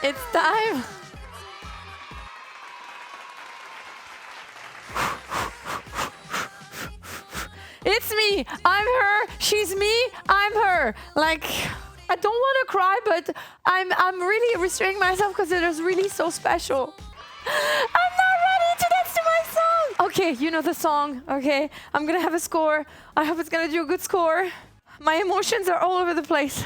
It's time. It's me. I'm her. She's me. I'm her. Like, I don't want to cry, but I'm really restraining myself because it is really so special. I'm not ready to dance to my song. Okay, you know the song. Okay, I'm gonna have a score. I hope it's gonna do a good score. My emotions are all over the place.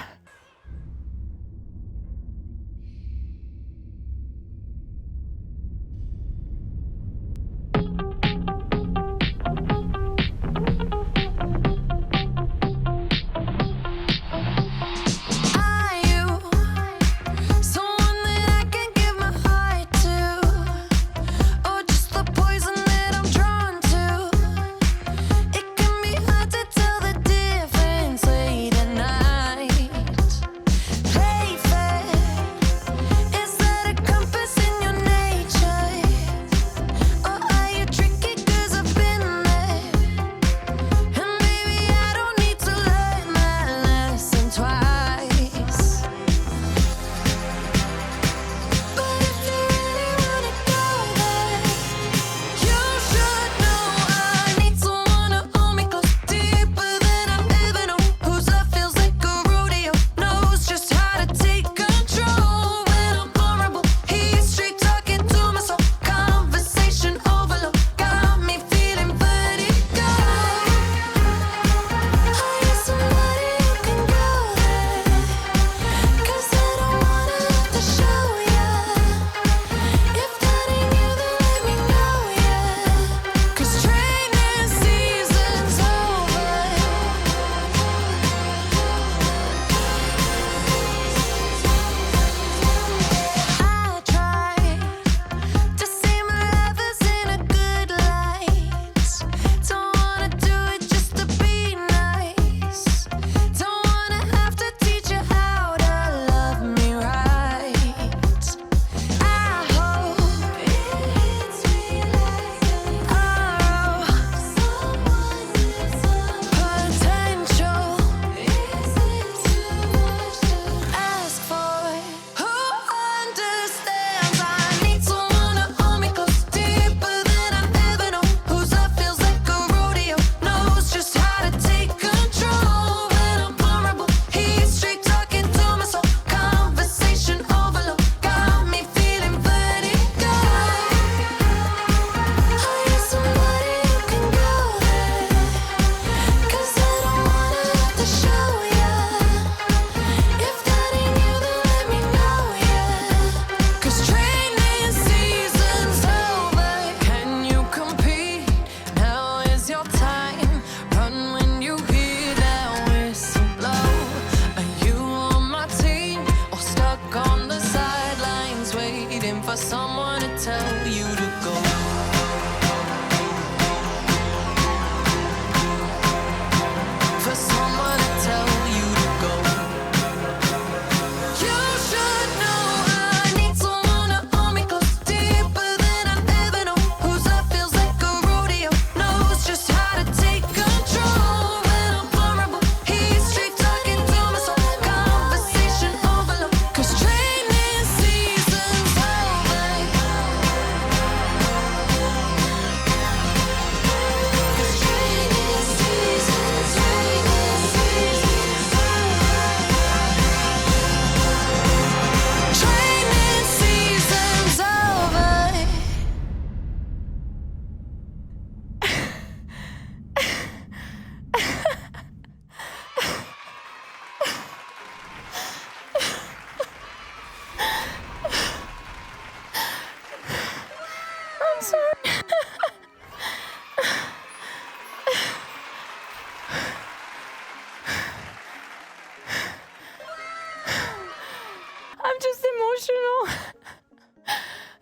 I'm just emotional.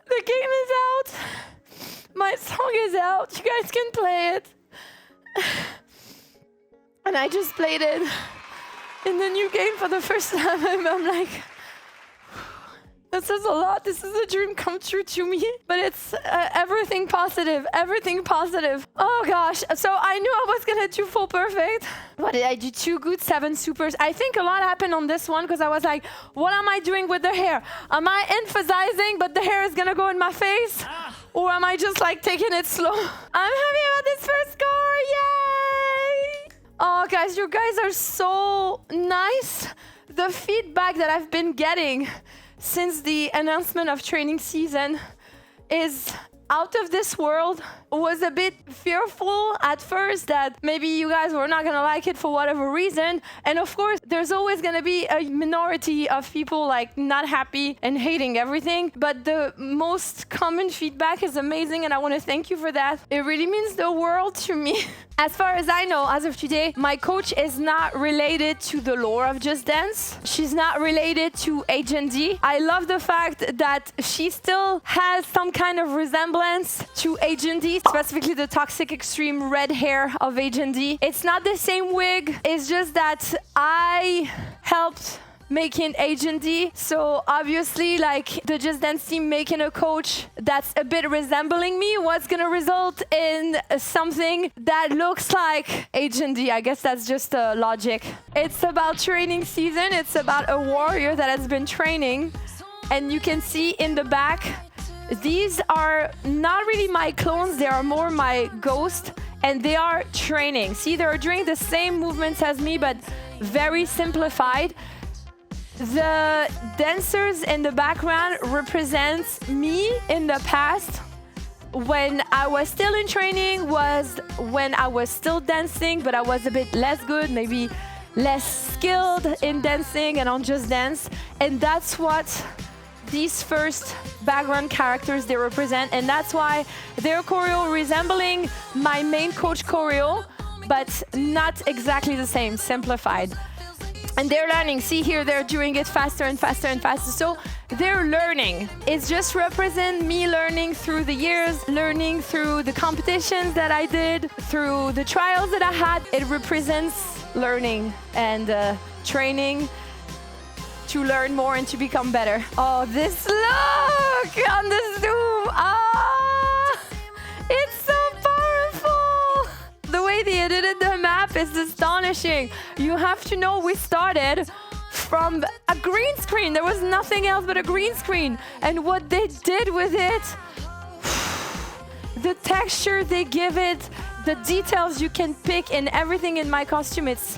The game is out. My song is out. You guys can play it. And I just played it in the new game for the first time. I'm like, that's says a lot. This is a dream come true to me. But it's everything positive. Everything positive. Oh gosh. So I knew I was gonna do full perfect. What did I do? 2 good, 7 supers. I think a lot happened on this one because I was like, what am I doing with the hair? Am I emphasizing but the hair is gonna go in my face? Or am I just like taking it slow? I'm happy about this first score. Yay! Oh guys, you guys are so nice. The feedback that I've been getting since the announcement of training season is out of this world. Was a bit fearful at first that maybe you guys were not gonna like it for whatever reason. And of course, there's always gonna be a minority of people like not happy and hating everything. But the most common feedback is amazing and I wanna thank you for that. It really means the world to me. As far as I know, as of today, my coach is not related to the lore of Just Dance. She's not related to HND. I love the fact that she still has some kind of resemblance to HND, specifically the toxic extreme red hair of HND. It's not the same wig. It's just that I helped making HND. So obviously, like the Just Dance team making a coach that's a bit resembling me was gonna result in something that looks like HND. I guess that's just logic. It's about training season. It's about a warrior that has been training. And you can see in the back, these are not really my clones. They are more my ghost. And they are training. See, they're doing the same movements as me, but very simplified. The dancers in the background represent me in the past. When I was still in training was when I was still dancing, but I was a bit less good, maybe less skilled in dancing and on Just Dance. And that's what these first background characters they represent. And that's why their choreo resembling my main coach choreo, but not exactly the same, simplified. And they're learning. See here, they're doing it faster and faster and faster. So they're learning. It's just represent me learning through the years, learning through the competitions that I did, through the trials that I had. It represents learning and training to learn more and to become better. Oh, this look on the Zoom. Ah, it's so powerful. The way they edited the map is astonishing. You have to know we started from a green screen. There was nothing else but a green screen. And what they did with it, the texture they give it, the details you can pick in everything in my costume, it's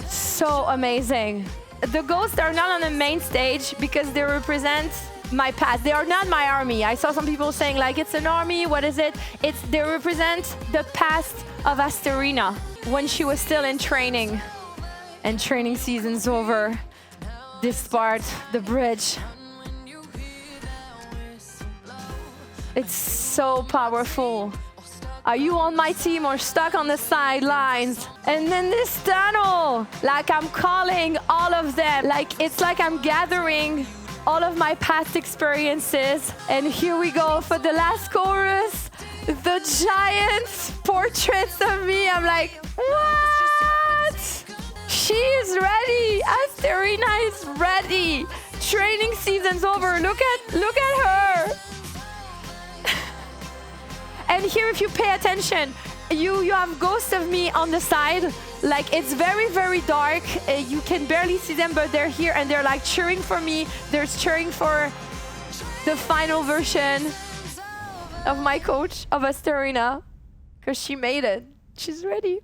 so amazing. The ghosts are not on the main stage because they represent my past. They are not my army. I saw some people saying like, it's an army, what is it? They represent the past of Asterina when she was still in training. And training season's over. This part, the bridge. It's so powerful. Are you on my team or stuck on the sidelines? And then this tunnel, like I'm calling all of them. Like it's like I'm gathering all of my past experiences. And here we go for the last chorus. The giant portraits of me. I'm like, what? She is ready. Asterina is ready. Training season's over. Look at her. And here, if you pay attention, you have ghosts of me on the side. Like, it's very, very dark. You can barely see them, but they're here and they're like cheering for me. They're cheering for the final version of my coach, of Asterina, because she made it. She's ready.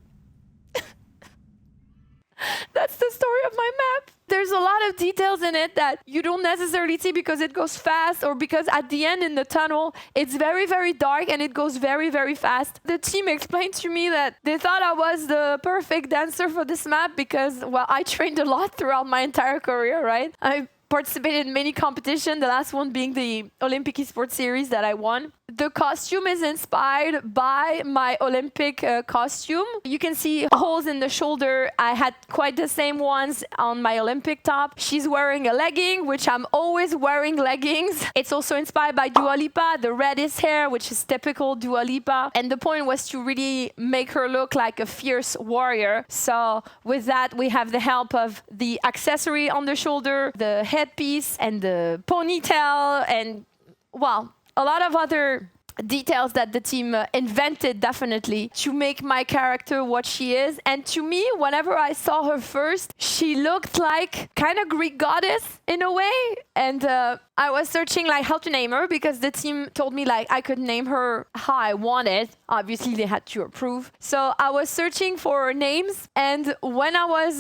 That's the story of my map. There's a lot of details in it that you don't necessarily see because it goes fast or because at the end in the tunnel, it's very, very dark and it goes very, very fast. The team explained to me that they thought I was the perfect dancer for this map because, well, I trained a lot throughout my entire career, right? I participated in many competitions, the last one being the Olympic Esports Series that I won. The costume is inspired by my Olympic costume. You can see holes in the shoulder. I had quite the same ones on my Olympic top. She's wearing a legging, which I'm always wearing leggings. It's also inspired by Dua Lipa, the reddish hair, which is typical Dua Lipa. And the point was to really make her look like a fierce warrior. So with that, we have the help of the accessory on the shoulder, the head headpiece and the ponytail and, well, a lot of other details that the team invented definitely to make my character what she is. And to me, whenever I saw her first, she looked like kind of Greek goddess in a way. And I was searching like how to name her because the team told me like I could name her how I wanted. Obviously, they had to approve. So I was searching for names. And when I was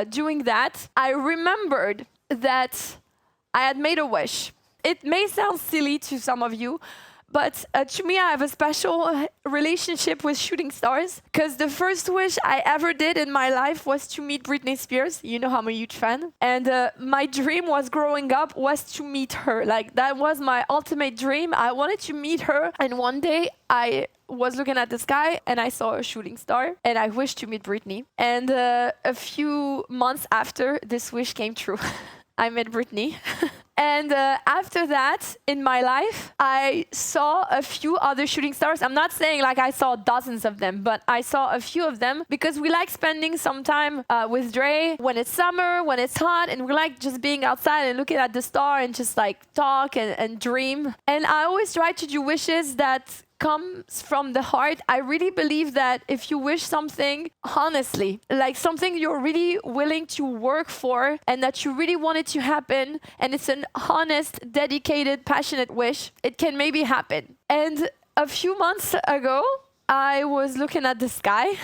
doing that, I remembered that I had made a wish. It may sound silly to some of you, but to me, I have a special relationship with shooting stars because the first wish I ever did in my life was to meet Britney Spears. You know I'm a huge fan. And my dream was growing up was to meet her. Like that was my ultimate dream. I wanted to meet her. And one day I was looking at the sky and I saw a shooting star and I wished to meet Britney. And a few months after, this wish came true. I met Britney. And after that, in my life, I saw a few other shooting stars. I'm not saying like I saw dozens of them, but I saw a few of them because we like spending some time with Dre when it's summer, when it's hot, and we like just being outside and looking at the star and just like talk and dream. And I always try to do wishes that comes from the heart. I really believe that if you wish something honestly, like something you're really willing to work for and that you really want it to happen, and it's an honest, dedicated, passionate wish, it can maybe happen. And a few months ago, I was looking at the sky.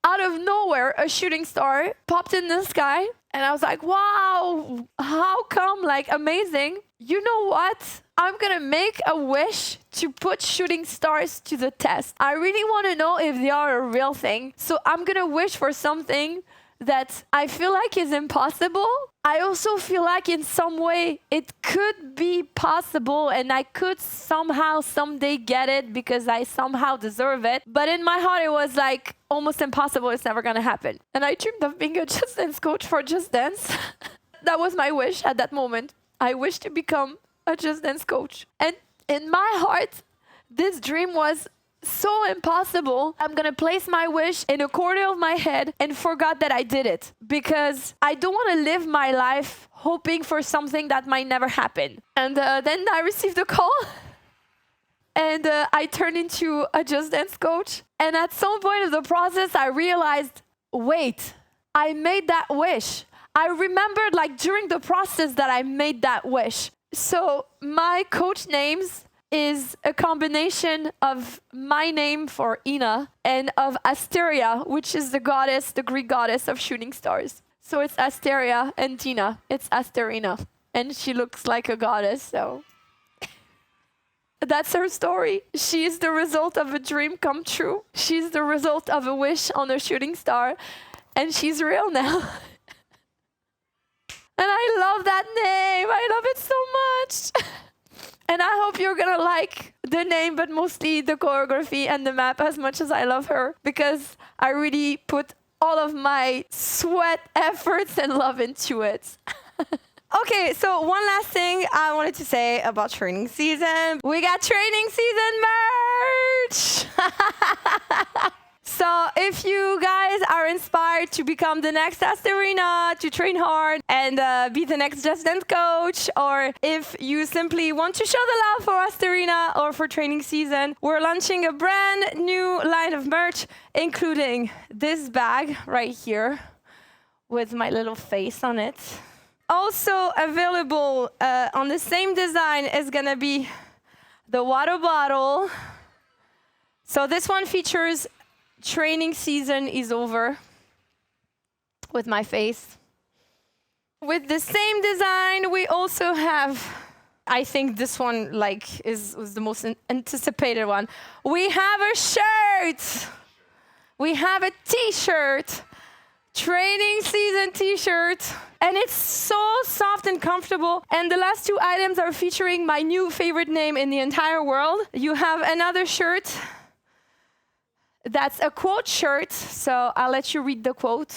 Out of nowhere, a shooting star popped in the sky. And I was like, wow, how come? Like, amazing. You know what? I'm going to make a wish to put shooting stars to the test. I really want to know if they are a real thing. So I'm going to wish for something that I feel like is impossible. I also feel like in some way it could be possible and I could somehow someday get it because I somehow deserve it. But in my heart, it was like almost impossible. It's never going to happen. And I dreamed of being a Just Dance coach for Just Dance. That was my wish at that moment. I wished to become a Just Dance coach. And in my heart, this dream was so impossible. I'm gonna place my wish in a corner of my head and forgot that I did it because I don't want to live my life hoping for something that might never happen. And then I received a call and I turned into a Just Dance coach. And at some point of the process, I realized, wait, I made that wish. I remembered like during the process that I made that wish. So my coach names is a combination of my name for Ina and of Asteria, which is the goddess, the Greek goddess of shooting stars. So it's Asteria and Tina. It's Asterina. And she looks like a goddess, so that's her story. She is the result of a dream come true. She's the result of a wish on a shooting star. And she's real now. And I love that name. I love it so much. And I hope you're going to like the name, but mostly the choreography and the map as much as I love her, because I really put all of my sweat, efforts, and love into it. Okay, so one last thing I wanted to say about training season. We got training season merch! So if you guys are inspired to become the next Asterina, to train hard and be the next Just Dance coach, or if you simply want to show the love for Asterina or for training season, we're launching a brand new line of merch, including this bag right here with my little face on it. Also available on the same design is gonna be the water bottle. So this one features training season is over with my face. With the same design, we also have, I think this one was the most anticipated one. We have a shirt. We have a t-shirt, training season t-shirt. And it's so soft and comfortable. And the last two items are featuring my new favorite name in the entire world. You have another shirt. That's a quote shirt, so I'll let you read the quote.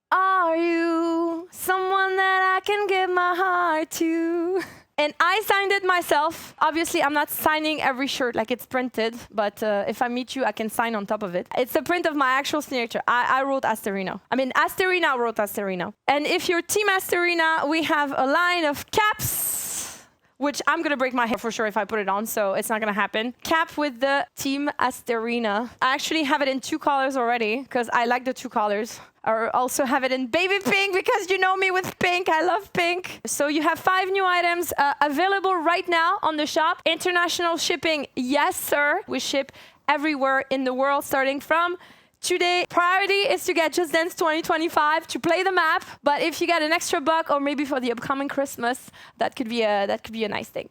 Are you someone that I can give my heart to? And I signed it myself. Obviously, I'm not signing every shirt like it's printed, but if I meet you, I can sign on top of it. It's a print of my actual signature. I wrote Asterino. I mean, Asterina wrote Asterino. And if you're Team Asterina, we have a line of caps, which I'm gonna break my hair for sure if I put it on, so it's not gonna happen. Cap with the Team Asterina. I actually have it in 2 colors already, because I like the 2 colors. I also have it in baby pink, because you know me with pink, I love pink. So you have 5 new items available right now on the shop. International shipping, yes sir. We ship everywhere in the world, starting from today. Priority is to get Just Dance 2025 to play the map, but if you get an extra buck or maybe for the upcoming Christmas, that could be a nice thing.